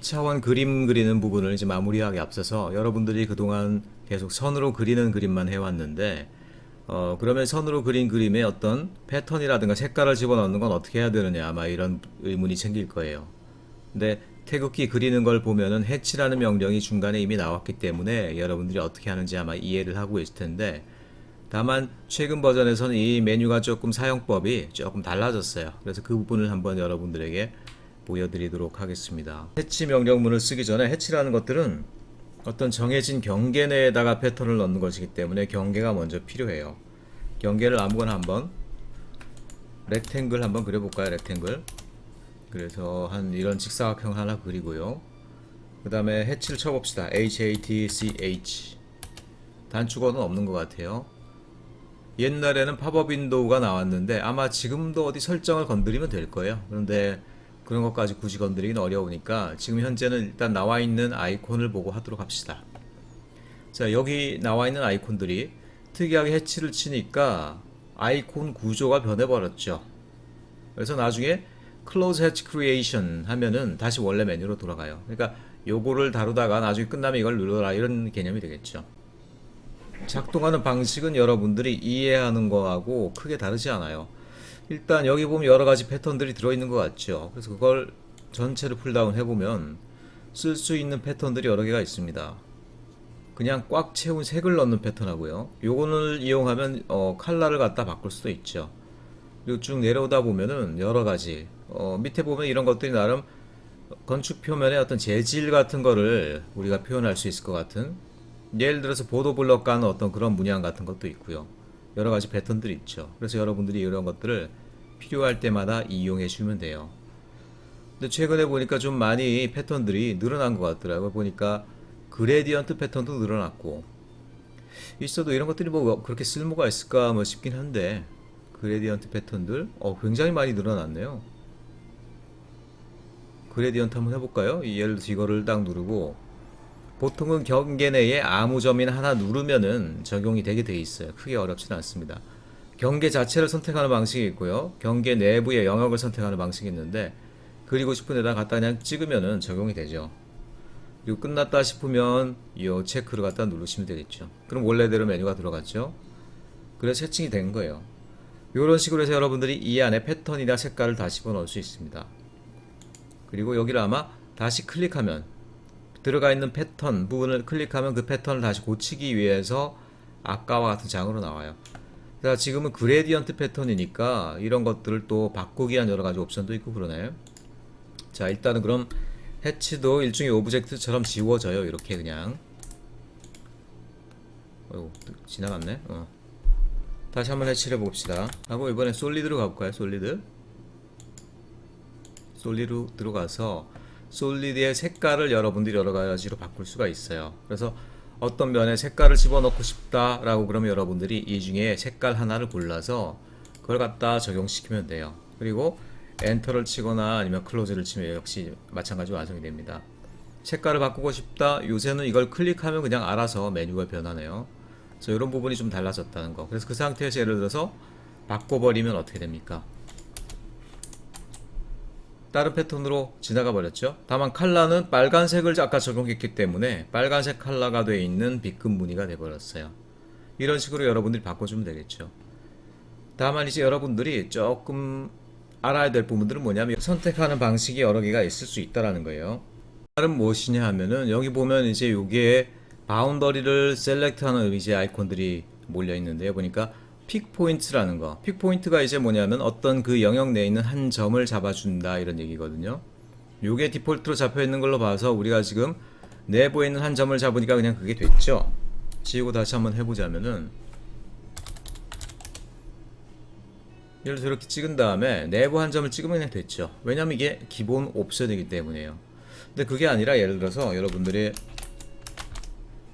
2차원 그림 그리는 부분을 이제 마무리하기 앞서서 여러분들이 그동안 계속 선으로 그리는 그림만 해왔는데 그러면 선으로 그린 그림에 어떤 패턴이라든가 색깔을 집어넣는 건 어떻게 해야 되느냐 아마 이런 의문이 생길 거예요. 근데 태극기 그리는 걸 보면은 해치라는 명령이 중간에 이미 나왔기 때문에 여러분들이 어떻게 하는지 아마 이해를 하고 있을 텐데, 다만 최근 버전에서는 이 메뉴가 조금 사용법이 조금 달라졌어요. 그래서 그 부분을 한번 여러분들에게 보여드리도록 하겠습니다. 해치 명령문을 쓰기 전에 해치라는 것들은 어떤 정해진 경계 내에다가 패턴을 넣는 것이기 때문에 경계가 먼저 필요해요. 경계를 아무거나 한번 렉탱글 한번 그려볼까요? 렉탱글. 그래서 한 이런 직사각형 하나 그리고요. 그 다음에 해치를 쳐봅시다. HATCH. 단축어는 없는 것 같아요. 옛날에는 팝업 윈도우가 나왔는데 아마 지금도 어디 설정을 건드리면 될 거예요. 그런데 그런 것까지 굳이 건드리긴 어려우니까 지금 현재는 일단 나와 있는 아이콘을 보고 하도록 합시다. 자, 여기 나와 있는 아이콘들이 특이하게 해치를 치니까 아이콘 구조가 변해버렸죠. 그래서 나중에 Close Hatch Creation 하면은 다시 원래 메뉴로 돌아가요. 그러니까 요거를 다루다가 나중에 끝나면 이걸 눌러라 이런 개념이 되겠죠. 작동하는 방식은 여러분들이 이해하는 거하고 크게 다르지 않아요. 일단 여기 보면 여러가지 패턴들이 들어있는 것 같죠. 그래서 그걸 전체를 풀다운 해보면 쓸 수 있는 패턴들이 여러 개가 있습니다. 그냥 꽉 채운 색을 넣는 패턴하고요. 요거를 이용하면 컬러를 갖다 바꿀 수도 있죠. 그리고 쭉 내려오다 보면은 여러가지 밑에 보면 이런 것들이 나름 건축 표면의 어떤 재질 같은 거를 우리가 표현할 수 있을 것 같은, 예를 들어서 보도블럭 가는 어떤 그런 문양 같은 것도 있고요. 여러 가지 패턴들이 있죠. 그래서 여러분들이 이런 것들을 필요할 때마다 이용해 주면 돼요. 근데 최근에 보니까 좀 많이 패턴들이 늘어난 것 같더라고요. 보니까 그레디언트 패턴도 늘어났고, 있어도 이런 것들이 뭐 그렇게 쓸모가 있을까 뭐 싶긴 한데, 그레디언트 패턴들 굉장히 많이 늘어났네요. 그레디언트 한번 해볼까요? 예를 들어서 이거를 딱 누르고, 보통은 경계 내에 아무 점이나 하나 누르면은 적용이 되게 돼 있어요. 크게 어렵지는 않습니다. 경계 자체를 선택하는 방식이 있고요. 경계 내부의 영역을 선택하는 방식이 있는데, 그리고 싶은 데다 갖다 그냥 찍으면은 적용이 되죠. 그리고 끝났다 싶으면 이 체크를 갖다 누르시면 되겠죠. 그럼 원래대로 메뉴가 들어갔죠. 그래서 세팅이 된 거예요. 이런 식으로 해서 여러분들이 이 안에 패턴이나 색깔을 다 집어넣을 수 있습니다. 그리고 여기를 아마 다시 클릭하면 들어가 있는 패턴 부분을 클릭하면 그 패턴을 다시 고치기 위해서 아까와 같은 장으로 나와요. 자, 지금은 그레디언트 패턴이니까 이런 것들을 또 바꾸기 위한 여러가지 옵션도 있고 그러네요. 자, 일단은 그럼 해치도 일종의 오브젝트처럼 지워져요. 이렇게 그냥. 지나갔네. 다시 한번 해치를 해봅시다. 하고 이번엔 솔리드로 가볼까요? 솔리드로 들어가서 솔리드의 색깔을 여러분들이 여러 가지로 바꿀 수가 있어요. 그래서 어떤 면에 색깔을 집어넣고 싶다라고 그러면 여러분들이 이 중에 색깔 하나를 골라서 그걸 갖다 적용시키면 돼요. 그리고 엔터를 치거나 아니면 클로즈를 치면 역시 마찬가지로 완성이 됩니다. 색깔을 바꾸고 싶다. 요새는 이걸 클릭하면 그냥 알아서 메뉴가 변하네요. 그래서 이런 부분이 좀 달라졌다는 거. 그래서 그 상태에서 예를 들어서 바꿔버리면 어떻게 됩니까? 다른 패턴으로 지나가 버렸죠. 다만 컬러는 빨간색을 아까 적용했기 때문에 빨간색 컬러가 되어 있는 B급 무늬가 되어 버렸어요. 이런 식으로 여러분들이 바꿔주면 되겠죠. 다만 이제 여러분들이 조금 알아야 될 부분들은 뭐냐면 선택하는 방식이 여러 개가 있을 수 있다라는 거예요. 다른 무엇이냐 하면은 여기 보면 이제 여기에 바운더리를 셀렉트하는 이제 아이콘들이 몰려 있는데요. 보니까 픽 포인트라는 거. 픽 포인트가 이제 뭐냐면 어떤 그 영역 내에 있는 한 점을 잡아준다 이런 얘기거든요. 요게 디폴트로 잡혀 있는 걸로 봐서 우리가 지금 내부에 있는 한 점을 잡으니까 그냥 그게 됐죠. 지우고 다시 한번 해보자면은, 예를 들어서 이렇게 찍은 다음에 내부 한 점을 찍으면 그냥 됐죠. 왜냐면 이게 기본 옵션이기 때문에요. 근데 그게 아니라 예를 들어서 여러분들이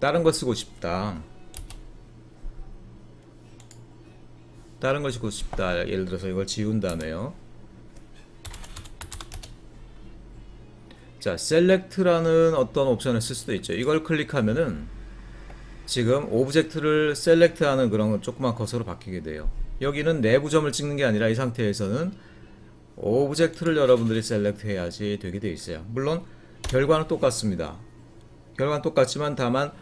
다른 거 쓰고 싶다. 다른 걸 쓰고 싶다. 예를 들어서 이걸 지운 다음에요. 자, 셀렉트라는 어떤 옵션을 쓸 수도 있죠. 이걸 클릭하면은 지금 오브젝트를 셀렉트하는 그런 조그만 커서로 바뀌게 돼요. 여기는 내부 점을 찍는 게 아니라 이 상태에서는 오브젝트를 여러분들이 셀렉트 해야지 되게 돼 있어요. 물론 결과는 똑같습니다. 결과는 똑같지만 다만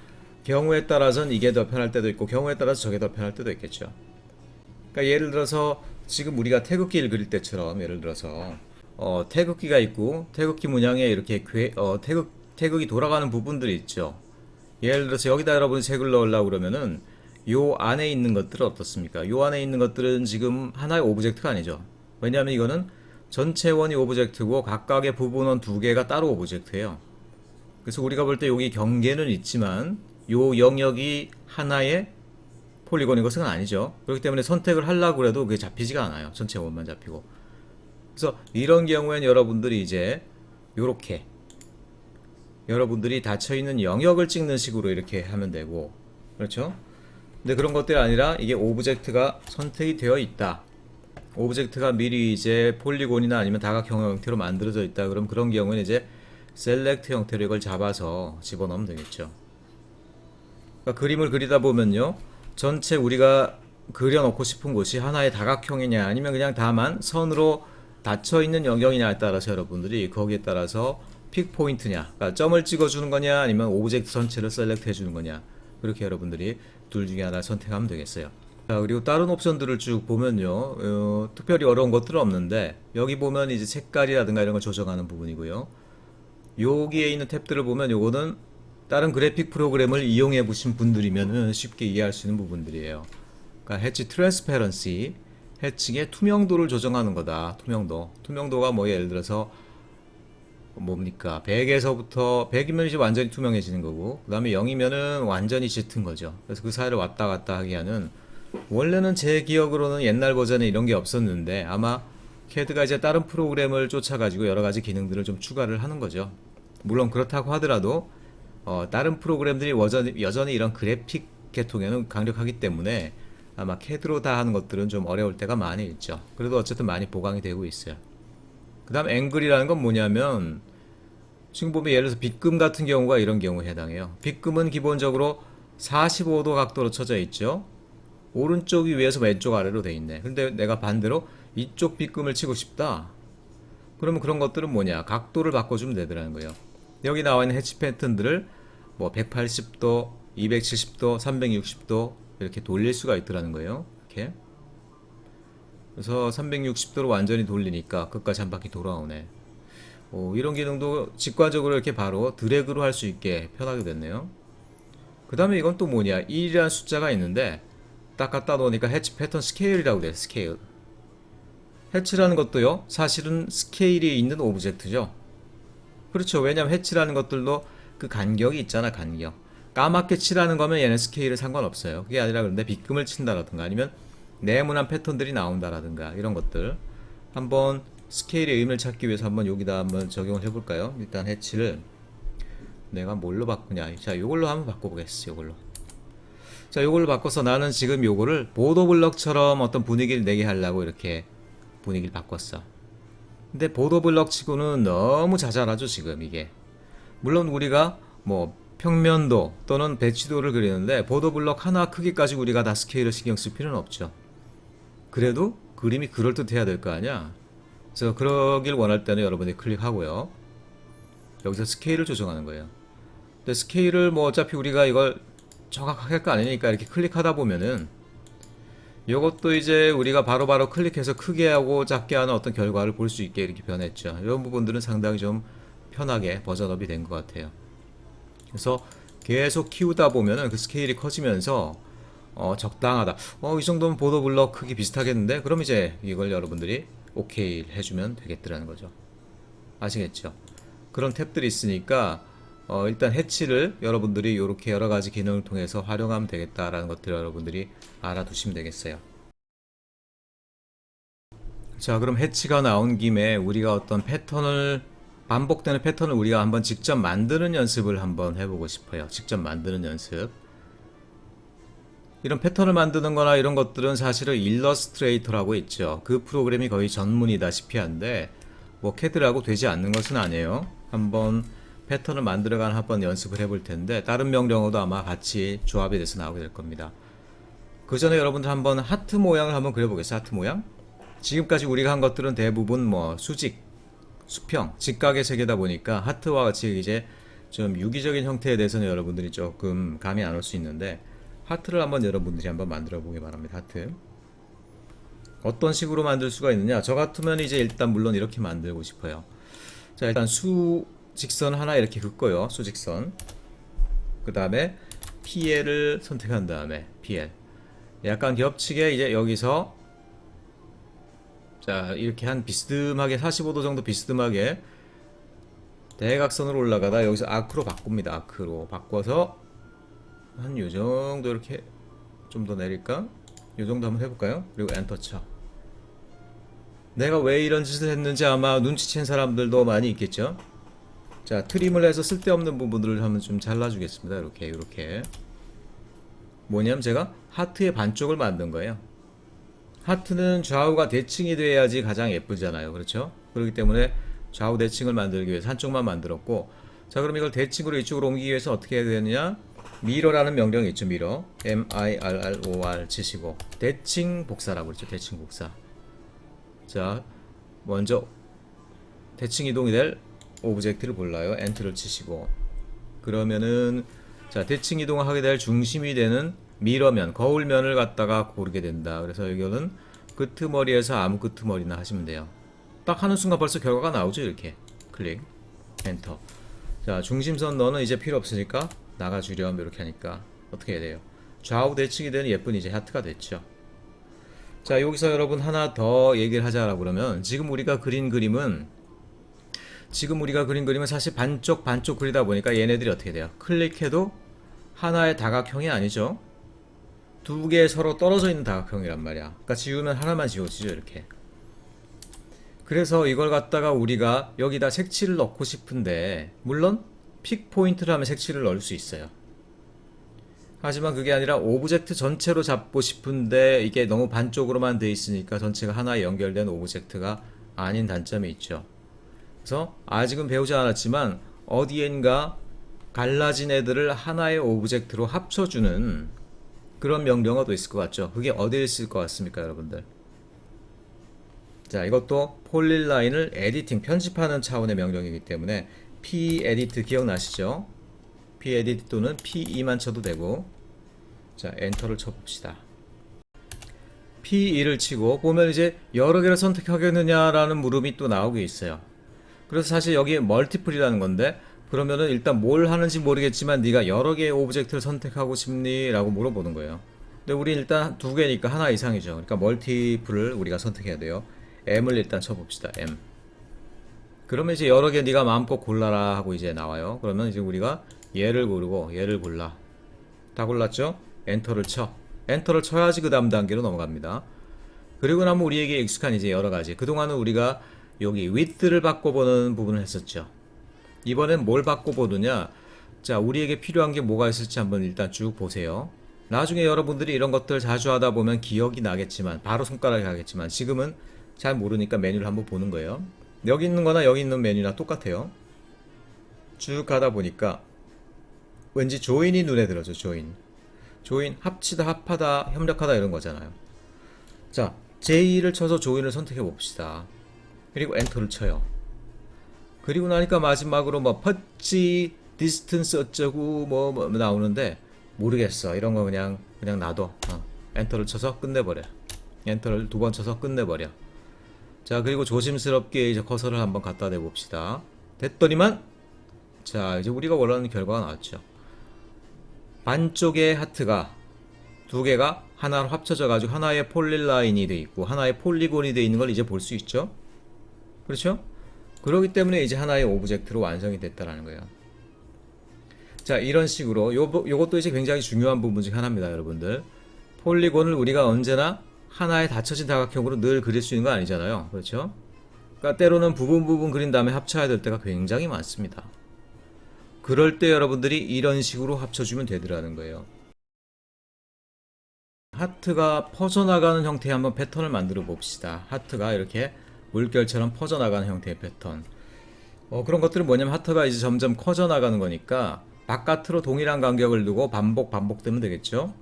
경우에 따라서는 이게 더 편할 때도 있고 경우에 따라서 저게 더 편할 때도 있겠죠. 그러니까 예를 들어서 지금 우리가 태극기를 그릴 때처럼 예를 들어서 태극기가 있고 태극기 문양에 이렇게 태극이 돌아가는 부분들이 있죠. 예를 들어서 여기다 여러분 색을 넣으려고 그러면은 요 안에 있는 것들은 어떻습니까? 요 안에 있는 것들은 지금 하나의 오브젝트가 아니죠. 왜냐하면 이거는 전체 원이 오브젝트고 각각의 부분은 두 개가 따로 오브젝트예요. 그래서 우리가 볼 때 여기 경계는 있지만 요 영역이 하나의 폴리곤인 것은 아니죠. 그렇기 때문에 선택을 하려고 해도 그게 잡히지가 않아요. 전체 원만 잡히고. 그래서 이런 경우에는 여러분들이 이제 요렇게 여러분들이 닫혀있는 영역을 찍는 식으로 이렇게 하면 되고, 그렇죠? 근데 그런 것들이 아니라 이게 오브젝트가 선택이 되어 있다. 오브젝트가 미리 이제 폴리곤이나 아니면 다각형 형태로 만들어져 있다. 그럼 그런 경우에는 이제 셀렉트 형태로 이걸 잡아서 집어넣으면 되겠죠. 그러니까 그림을 그리다 보면요, 전체 우리가 그려놓고 싶은 곳이 하나의 다각형이냐 아니면 그냥 다만 선으로 닫혀있는 영역이냐에 따라서 여러분들이 거기에 따라서 픽 포인트냐, 그러니까 점을 찍어주는 거냐 아니면 오브젝트 전체를 셀렉트 해주는 거냐, 그렇게 여러분들이 둘 중에 하나를 선택하면 되겠어요. 자, 그리고 다른 옵션들을 쭉 보면요, 특별히 어려운 것들은 없는데 여기 보면 이제 색깔이라든가 이런 걸 조정하는 부분이고요. 여기에 있는 탭들을 보면 요거는 다른 그래픽 프로그램을 이용해 보신 분들이면 쉽게 이해할 수 있는 부분들이에요. 그러니까 해치 트랜스페런시, 해칭의 투명도를 조정하는 거다. 투명도가 뭐 예를 들어서 뭡니까? 100에서부터 100이면 이제 완전히 투명해지는 거고, 그 다음에 0이면은 완전히 짙은 거죠. 그래서 그 사이를 왔다 갔다 하게 하는, 원래는 제 기억으로는 옛날 버전에 이런 게 없었는데 아마 캐드가 이제 다른 프로그램을 쫓아가지고 여러 가지 기능들을 좀 추가를 하는 거죠. 물론 그렇다고 하더라도 다른 프로그램들이 여전히 이런 그래픽 계통에는 강력하기 때문에 아마 캐드로 다 하는 것들은 좀 어려울 때가 많이 있죠. 그래도 어쨌든 많이 보강이 되고 있어요. 그 다음 앵글이라는 건 뭐냐면 지금 보면 예를 들어서 빗금 같은 경우가 이런 경우에 해당해요. 빗금은 기본적으로 45도 각도로 쳐져 있죠. 오른쪽이 위에서 왼쪽 아래로 돼 있네. 근데 내가 반대로 이쪽 빗금을 치고 싶다. 그러면 그런 것들은 뭐냐? 각도를 바꿔주면 되더라는 거예요. 여기 나와 있는 해치 패턴들을 뭐 180도, 270도, 360도 이렇게 돌릴 수가 있더라는 거예요. 이렇게. 그래서 360도로 완전히 돌리니까 끝까지 한 바퀴 돌아오네. 이런 기능도 직관적으로 이렇게 바로 드래그로 할 수 있게 편하게 됐네요. 그 다음에 이건 또 뭐냐? 1이라는 숫자가 있는데 딱 갖다 놓으니까 해치 패턴 스케일이라고 돼요. 스케일. 해치라는 것도요, 사실은 스케일이 있는 오브젝트죠. 그렇죠. 왜냐면 해치라는 것들도 그 간격이 있잖아, 간격. 까맣게 칠하는 거면 얘는 스케일은 상관없어요. 그게 아니라 그런데 빗금을 친다라든가 아니면 네모난 패턴들이 나온다라든가 이런 것들 한번 스케일의 의미를 찾기 위해서 한번 여기다 한번 적용을 해볼까요? 일단 해치를 내가 뭘로 바꾸냐. 자, 요걸로 한번 바꿔보겠어. 요걸로. 자, 요걸로 바꿔서 나는 지금 요거를 보도블럭처럼 어떤 분위기를 내게 하려고 이렇게 분위기를 바꿨어. 근데 보도블럭 치고는 너무 자잘하죠, 지금 이게. 물론 우리가 뭐 평면도 또는 배치도를 그리는데 보도블럭 하나 크기까지 우리가 다 스케일을 신경 쓸 필요는 없죠. 그래도 그림이 그럴듯해야 될 거 아니야. 그래서 그러길 원할 때는 여러분이 클릭하고요. 여기서 스케일을 조정하는 거예요. 근데 스케일을 뭐 어차피 우리가 이걸 정확하게 할 거 아니니까 이렇게 클릭하다 보면은 이것도 이제 우리가 바로바로 클릭해서 크게 하고 작게 하는 어떤 결과를 볼 수 있게 이렇게 변했죠. 이런 부분들은 상당히 좀 편하게 버전업이 된 것 같아요. 그래서 계속 키우다 보면은 그 스케일이 커지면서 적당하다. 이 정도면 보도블럭 크기 비슷하겠는데? 그럼 이제 이걸 여러분들이 오케이 해주면 되겠더라는 거죠. 아시겠죠? 그런 탭들이 있으니까 일단 해치를 여러분들이 이렇게 여러 가지 기능을 통해서 활용하면 되겠다라는 것들을 여러분들이 알아두시면 되겠어요. 자, 그럼 해치가 나온 김에 우리가 어떤 패턴을 반복되는 패턴을 우리가 한번 직접 만드는 연습을 한번 해보고 싶어요. 직접 만드는 연습. 이런 패턴을 만드는 거나 이런 것들은 사실은 일러스트레이터라고 있죠. 그 프로그램이 거의 전문이다시피 한데 뭐 캐드라고 되지 않는 것은 아니에요. 한번 패턴을 만들어가는 한번 연습을 해볼 텐데 다른 명령어도 아마 같이 조합이 돼서 나오게 될 겁니다. 그 전에 여러분들 한번 하트 모양을 한번 그려보겠어요. 하트 모양. 지금까지 우리가 한 것들은 대부분 뭐 수직 수평, 직각의 세계다 보니까 하트와 같이 이제 좀 유기적인 형태에 대해서는 여러분들이 조금 감이 안 올 수 있는데, 하트를 한번 여러분들이 한번 만들어 보기 바랍니다. 하트 어떤 식으로 만들 수가 있느냐, 저 같으면 이제 일단 물론 이렇게 만들고 싶어요. 자, 일단 수직선 하나 이렇게 긋고요. 수직선. 그 다음에 PL을 선택한 다음에 PL 약간 겹치게 이제 여기서 자 이렇게 한 비스듬하게 45도 정도 비스듬하게 대각선으로 올라가다 여기서 아크로 바꿉니다. 아크로 바꿔서 한 요정도 이렇게 좀 더 내릴까? 요정도 한번 해볼까요? 그리고 엔터 쳐. 내가 왜 이런 짓을 했는지 아마 눈치챈 사람들도 많이 있겠죠. 자, 트림을 해서 쓸데없는 부분들을 한번 좀 잘라주겠습니다. 이렇게 뭐냐면 제가 하트의 반쪽을 만든 거예요. 하트는 좌우가 대칭이 돼야지 가장 예쁘잖아요. 그렇죠? 그렇기 때문에 좌우 대칭을 만들기 위해서 한쪽만 만들었고, 자 그럼 이걸 대칭으로 이쪽으로 옮기기 위해서 어떻게 해야 되느냐, 미러라는 명령이 있죠. 미러 MIRROR 치시고 대칭 복사라고 그랬죠. 대칭 복사. 자 먼저 대칭 이동이 될 오브젝트를 골라요. 엔터를 치시고, 그러면은 자 대칭 이동을 하게 될 중심이 되는 미러면, 거울면을 갖다가 고르게 된다. 그래서 이거는 끄트머리에서 아무 끄트머리나 하시면 돼요. 딱 하는 순간 벌써 결과가 나오죠. 이렇게 클릭 엔터. 자 중심선 너는 이제 필요 없으니까 나가주렴. 이렇게 하니까 어떻게 해야 돼요? 좌우 대칭이 되는 예쁜 이제 하트가 됐죠. 자 여기서 여러분 하나 더 얘기를 하자라고 그러면, 지금 우리가 그린 그림은 사실 반쪽 그리다 보니까 얘네들이 어떻게 돼요? 클릭해도 하나의 다각형이 아니죠. 두 개 서로 떨어져 있는 다각형이란 말이야. 그러니까 지우면 하나만 지워지죠. 이렇게. 그래서 이걸 갖다가 우리가 여기다 색칠을 넣고 싶은데, 물론 픽 포인트를 하면 색칠을 넣을 수 있어요. 하지만 그게 아니라 오브젝트 전체로 잡고 싶은데 이게 너무 반쪽으로만 돼 있으니까 전체가 하나에 연결된 오브젝트가 아닌 단점이 있죠. 그래서 아직은 배우지 않았지만 어디엔가 갈라진 애들을 하나의 오브젝트로 합쳐주는 그런 명령어도 있을 것 같죠. 그게 어디에 있을 것 같습니까, 여러분들? 자, 이것도 폴릴라인을 에디팅, 편집하는 차원의 명령이기 때문에 p-edit 기억나시죠? p-edit 또는 p2만 쳐도 되고, 자, 엔터를 쳐봅시다. p2를 치고 보면 이제 여러 개를 선택하겠느냐라는 물음이 또 나오게 있어요. 그래서 사실 여기에 멀티플이라는 건데, 그러면은 일단 뭘 하는지 모르겠지만 네가 여러 개의 오브젝트를 선택하고 싶니? 라고 물어보는 거예요. 근데 우리 일단 두 개니까 하나 이상이죠. 그러니까 멀티플을 우리가 선택해야 돼요. M을 일단 쳐봅시다. M. 그러면 이제 여러 개 네가 마음껏 골라라 하고 이제 나와요. 그러면 이제 우리가 얘를 고르고 얘를 골라. 다 골랐죠? 엔터를 쳐. 엔터를 쳐야지 그 다음 단계로 넘어갑니다. 그리고 나면 우리에게 익숙한 이제 여러 가지. 그동안은 우리가 여기 width를 바꿔보는 부분을 했었죠. 이번엔 뭘 바꿔보느냐? 자, 우리에게 필요한 게 뭐가 있을지 한번 일단 쭉 보세요. 나중에 여러분들이 이런 것들 자주 하다 보면 기억이 나겠지만, 바로 손가락이 가겠지만, 지금은 잘 모르니까 메뉴를 한번 보는 거예요. 여기 있는 거나 여기 있는 메뉴나 똑같아요. 쭉 가다 보니까 왠지 조인이 눈에 들어죠. 조인 합치다, 합하다, 협력하다 이런 거잖아요. 자, J를 쳐서 조인을 선택해 봅시다. 그리고 엔터를 쳐요. 그리고 나니까 마지막으로 뭐 퍼치 디스턴스 어쩌고 뭐 나오는데 모르겠어. 이런 거 그냥 놔둬. 엔터를 쳐서 끝내버려. 엔터를 두 번 쳐서 끝내버려. 자, 그리고 조심스럽게 이제 커서를 한번 갖다 대봅시다. 됐더니만, 자, 이제 우리가 원하는 결과가 나왔죠. 반쪽의 하트가 두 개가 하나로 합쳐져 가지고 하나의 폴릴라인이 돼 있고 하나의 폴리곤이 돼 있는 걸 이제 볼 수 있죠. 그렇죠? 그렇기 때문에 이제 하나의 오브젝트로 완성이 됐다라는 거예요. 자, 이런 식으로 요것도 이제 굉장히 중요한 부분 중 하나입니다, 여러분들. 폴리곤을 우리가 언제나 하나의 닫혀진 다각형으로 늘 그릴 수 있는 거 아니잖아요. 그렇죠? 그러니까 때로는 부분 그린 다음에 합쳐야 될 때가 굉장히 많습니다. 그럴 때 여러분들이 이런 식으로 합쳐주면 되더라는 거예요. 하트가 퍼져나가는 형태의 한번 패턴을 만들어 봅시다. 하트가 이렇게 물결처럼 퍼져나가는 형태의 패턴. 그런 것들은 뭐냐면 하트가 이제 점점 커져나가는 거니까 바깥으로 동일한 간격을 두고 반복되면 되겠죠.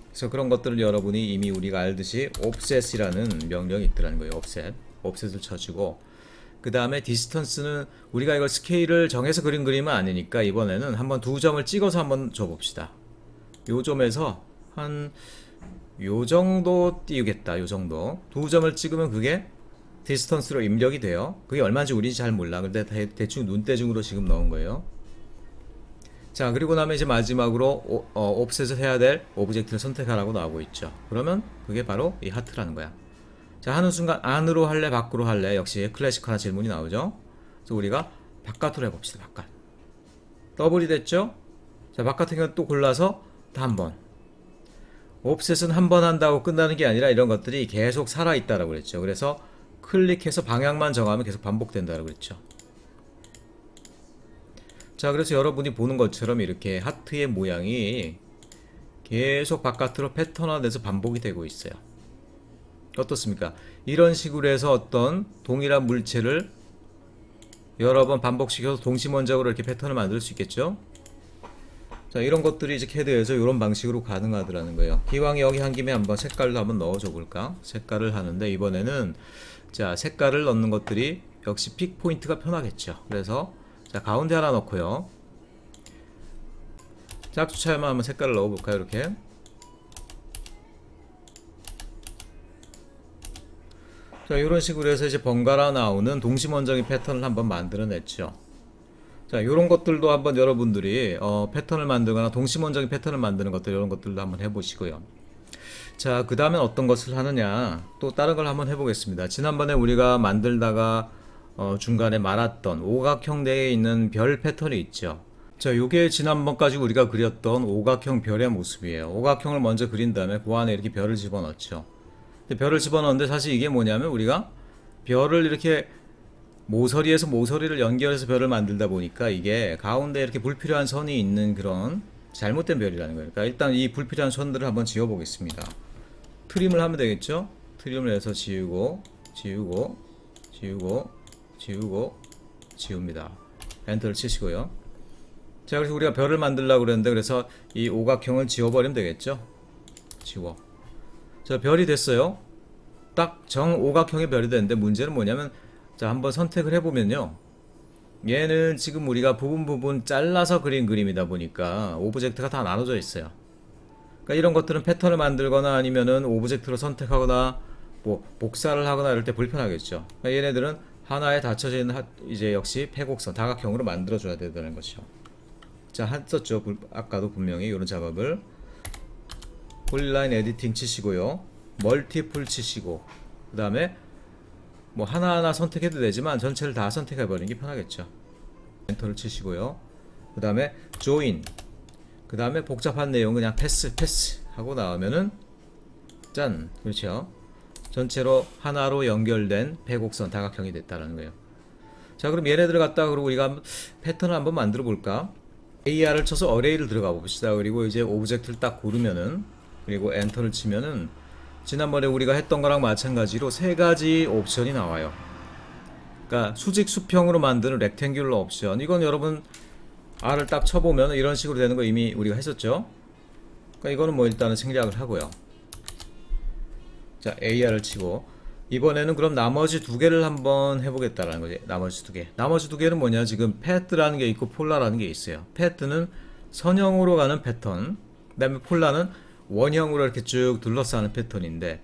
그래서 그런 것들을 여러분이 이미 우리가 알듯이 offset이라는 명령이 있더라는 거예요. offset을 쳐주고, 그 다음에 디스턴스는 우리가 이걸 스케일을 정해서 그린 그림은 아니니까 이번에는 한번 두 점을 찍어서 한번 줘봅시다. 요 점에서 한 요 정도 띄우겠다. 요 정도. 두 점을 찍으면 그게 디스턴스로 입력이 돼요. 그게 얼마인지 우리 잘 몰라. 근데 대충 눈대중으로 지금 넣은 거예요. 자, 그리고 나면 이제 마지막으로 옵셋을 해야 될 오브젝트를 선택하라고 나오고 있죠. 그러면 그게 바로 이 하트라는 거야. 자, 하는 순간 안으로 할래 밖으로 할래 역시 클래식한 질문이 나오죠. 그래서 우리가 바깥으로 해봅시다. 바깥. 더블이 됐죠. 자, 바깥의 경우 또 골라서 또 한 번. 옵셋은 한 번 한다고 끝나는 게 아니라 이런 것들이 계속 살아있다라고 그랬죠. 그래서 클릭해서 방향만 정하면 계속 반복된다라고 그랬죠. 자, 그래서 여러분이 보는 것처럼 이렇게 하트의 모양이 계속 바깥으로 패턴화돼서 반복이 되고 있어요. 어떻습니까? 이런 식으로 해서 어떤 동일한 물체를 여러 번 반복시켜서 동시mon적으로 이렇게 패턴을 만들 수 있겠죠? 자, 이런 것들이 이제 캐드에서 이런 방식으로 가능하더라는 거예요. 기왕 여기 한 김에 한번 색깔도 한번 넣어줘 볼까? 색깔을 하는데 이번에는 자, 색깔을 넣는 것들이 역시 픽 포인트가 편하겠죠. 그래서 자, 가운데 하나 넣고요. 짝수차에만 한번 색깔을 넣어볼까요? 이렇게. 자, 이런 식으로 해서 이제 번갈아 나오는 동시mon적인 패턴을 한번 만들어냈죠. 자, 이런 것들도 한번 여러분들이 패턴을 만들거나 동시mon적인 패턴을 만드는 것들 이런 것들도 한번 해보시고요. 자, 그 다음에 어떤 것을 하느냐 또 다른 걸 한번 해보겠습니다. 지난번에 우리가 만들다가 중간에 말았던 오각형 내에 있는 별 패턴이 있죠. 자, 요게 지난번까지 우리가 그렸던 오각형 별의 모습이에요. 오각형을 먼저 그린 다음에 그 안에 이렇게 별을 집어넣죠. 근데 별을 집어넣는데 사실 이게 뭐냐면 우리가 별을 이렇게 모서리에서 모서리를 연결해서 별을 만들다 보니까 이게 가운데 이렇게 불필요한 선이 있는 그런 잘못된 별이라는 거예요. 그러니까 일단 이 불필요한 선들을 한번 지워보겠습니다. 트림을 하면 되겠죠? 트림을 해서 지우고 지우고 지우고 지우고 지웁니다. 엔터를 치시고요. 자, 그래서 우리가 별을 만들려고 그랬는데 그래서 이 오각형을 지워버리면 되겠죠? 지워. 자, 별이 됐어요. 딱 정 오각형의 별이 됐는데 문제는 뭐냐면 자, 한번 선택을 해보면요. 얘는 지금 우리가 부분 잘라서 그린 그림이다 보니까 오브젝트가 다 나눠져 있어요. 그러니까 이런 것들은 패턴을 만들거나 아니면은 오브젝트로 선택하거나 뭐 복사를 하거나 이럴 때 불편하겠죠. 그러니까 얘네들은 하나에 닫혀져 있는 이제 역시 패곡선 다각형으로 만들어줘야 된다는 것이죠. 자, 했었죠. 아까도 분명히 이런 작업을 폴라인 에디팅 치시고요. 멀티플 치시고 그 다음에 뭐 하나하나 선택해도 되지만 전체를 다 선택해버리는 게 편하겠죠. 엔터를 치시고요. 그 다음에 조인 그 다음에 복잡한 내용 그냥 패스 하고 나오면은 짠, 그렇죠. 전체로 하나로 연결된 패곡선 다각형이 됐다는 거예요. 자, 그럼 얘네들을 갖다가 그리고 우리가 패턴을 한번 만들어 볼까? AR을 쳐서 어레이를 들어가 봅시다. 그리고 이제 오브젝트를 딱 고르면은 그리고 엔터를 치면은 지난번에 우리가 했던 거랑 마찬가지로 세 가지 옵션이 나와요. 그러니까 수직 수평으로 만드는 렉탱귤러 옵션. 이건 여러분 R을 딱 쳐보면 이런 식으로 되는 거 이미 우리가 했었죠. 그러니까 이거는 뭐 일단은 생략을 하고요. 자, AR을 치고 이번에는 그럼 나머지 두 개를 한번 해보겠다라는 거지. 나머지 두 개. 나머지 두 개는 뭐냐? 지금 패드라는 게 있고 폴라라는 게 있어요. 패드는 선형으로 가는 패턴. 그 다음에 폴라는 원형으로 이렇게 쭉 둘러싸는 패턴인데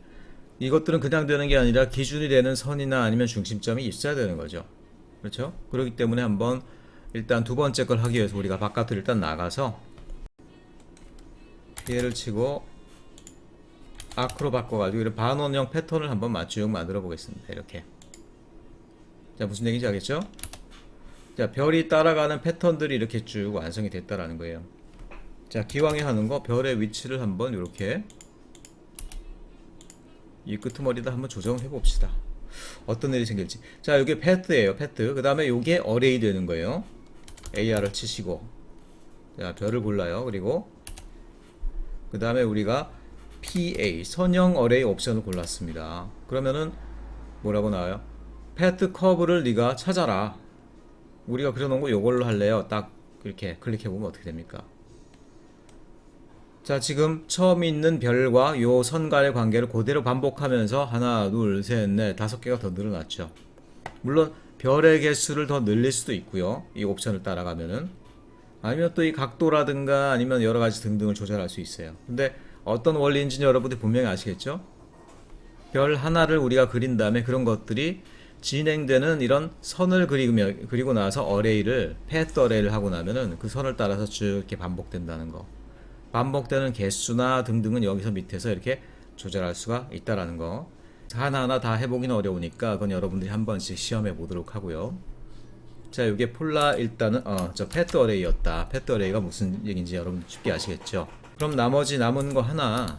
이것들은 그냥 되는 게 아니라 기준이 되는 선이나 아니면 중심점이 있어야 되는 거죠. 그렇죠? 그렇기 때문에 한번 일단 두 번째 걸 하기 위해서 우리가 바깥으로 일단 나가서 얘를 치고 아크로 바꿔가지고 이런 반원형 패턴을 한번 쭉 만들어 보겠습니다. 이렇게. 자, 무슨 얘기인지 알겠죠? 자, 별이 따라가는 패턴들이 이렇게 쭉 완성이 됐다라는 거예요. 자, 기왕에 하는 거 별의 위치를 한번 이렇게 이 끄트머리다 한번 조정해 봅시다. 어떤 일이 생길지. 자, 이게 패드예요. 패드. 그 다음에 이게 어레이 되는 거예요. AR을 치시고 자, 별을 골라요. 그리고 그 다음에 우리가 PA 선형 어레이 옵션을 골랐습니다. 그러면은 뭐라고 나와요? 패드 커브를 네가 찾아라. 우리가 그려놓은 거 이걸로 할래요. 딱 이렇게 클릭해보면 어떻게 됩니까? 자, 지금 처음 있는 별과 요 선과의 관계를 그대로 반복하면서 하나, 둘, 셋, 넷, 다섯 개가 더 늘어났죠. 물론 별의 개수를 더 늘릴 수도 있고요. 이 옵션을 따라가면은. 아니면 또 이 각도라든가 아니면 여러 가지 등등을 조절할 수 있어요. 근데 어떤 원리인지는 여러분들이 분명히 아시겠죠? 별 하나를 우리가 그린 다음에 그런 것들이 진행되는 이런 선을 그리고 나서 어레이를 패th 어레이를 하고 나면은 그 선을 따라서 쭉 이렇게 반복된다는 거. 반복되는 개수나 등등은 여기서 밑에서 이렇게 조절할 수가 있다라는 거. 하나하나 다 해보기는 어려우니까 그건 여러분들이 한 번씩 시험해 보도록 하고요. 자, 이게 폴라 일단은 저 패트 어레이였다. 패트 어레이가 무슨 얘기인지 여러분 쉽게 아시겠죠? 그럼 나머지 남은 거 하나,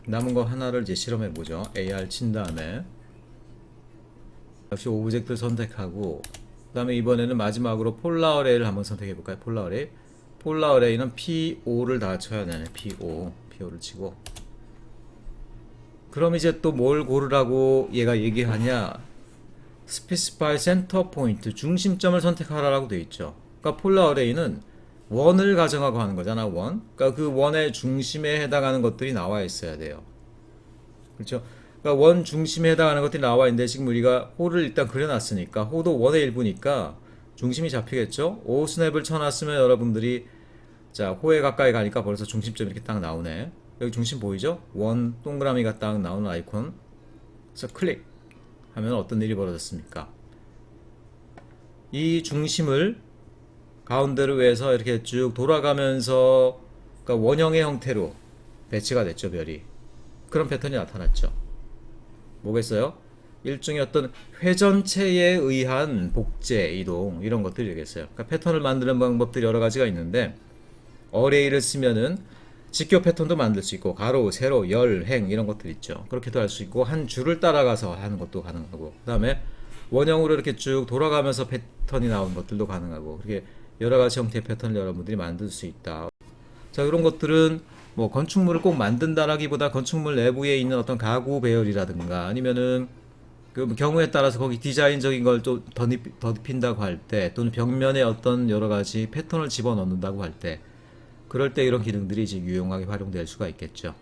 남은 거 하나를 이제 실험해 보죠. AR 친 다음에 역시 오브젝트를 선택하고, 그다음에 이번에는 마지막으로 폴라 어레이를 한번 선택해 볼까요? 폴라 어레이. 폴라 어레이는 P5를 다 쳐야 되네. P5를 치고. 그럼 이제 또 뭘 고르라고 얘가 얘기하냐? Specify Center Point, 중심점을 선택하라고 되어 있죠. 그러니까 폴라 어레이는 원을 가정하고 하는 거잖아, 원. 그러니까 그 원의 중심에 해당하는 것들이 나와 있어야 돼요. 그렇죠? 그러니까 원 중심에 해당하는 것들이 나와 있는데 지금 우리가 호를 일단 그려놨으니까 호도 원의 일부니까 중심이 잡히겠죠? O 스냅을 쳐놨으면 여러분들이 자, 호에 가까이 가니까 벌써 중심점이 이렇게 딱 나오네. 여기 중심 보이죠? 원 동그라미가 딱 나오는 아이콘. 그래서 클릭 하면 어떤 일이 벌어졌습니까? 이 중심을 가운데로 해서 이렇게 쭉 돌아가면서 그러니까 원형의 형태로 배치가 됐죠, 별이. 그런 패턴이 나타났죠. 뭐겠어요? 일종의 어떤 회전체에 의한 복제, 이동 이런 것들이 되겠어요. 그러니까 패턴을 만드는 방법들이 여러 가지가 있는데 어레이를 쓰면은 직교 패턴도 만들 수 있고 가로, 세로, 열, 행 이런 것들 있죠. 그렇게도 할 수 있고 한 줄을 따라가서 하는 것도 가능하고 그 다음에 원형으로 이렇게 쭉 돌아가면서 패턴이 나오는 것들도 가능하고 그렇게 여러 가지 형태의 패턴을 여러분들이 만들 수 있다. 자, 이런 것들은 뭐 건축물을 꼭 만든다라기보다 건축물 내부에 있는 어떤 가구 배열이라든가 아니면은 그 경우에 따라서 거기 디자인적인 걸 좀 더입힌다고 할 때 또는 벽면에 어떤 여러 가지 패턴을 집어넣는다고 할 때 그럴 때 이런 기능들이 이제 유용하게 활용될 수가 있겠죠.